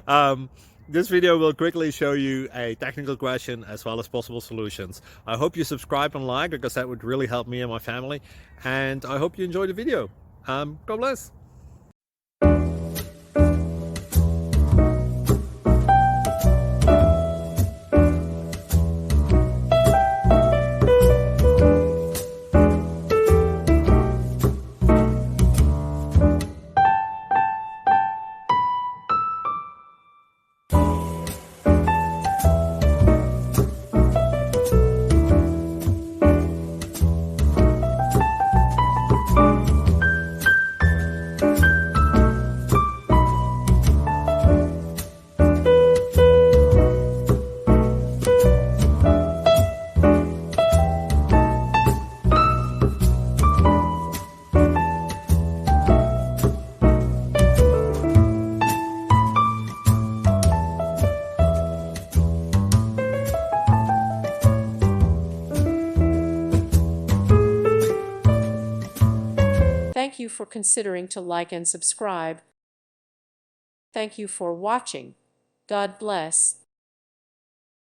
um, this video will quickly show you a technical question as well as possible solutions. I hope you subscribe and like because that would really help me and my family. And I hope you enjoy the video. God bless. Thank you for considering to like and subscribe. Thank you for watching. God bless.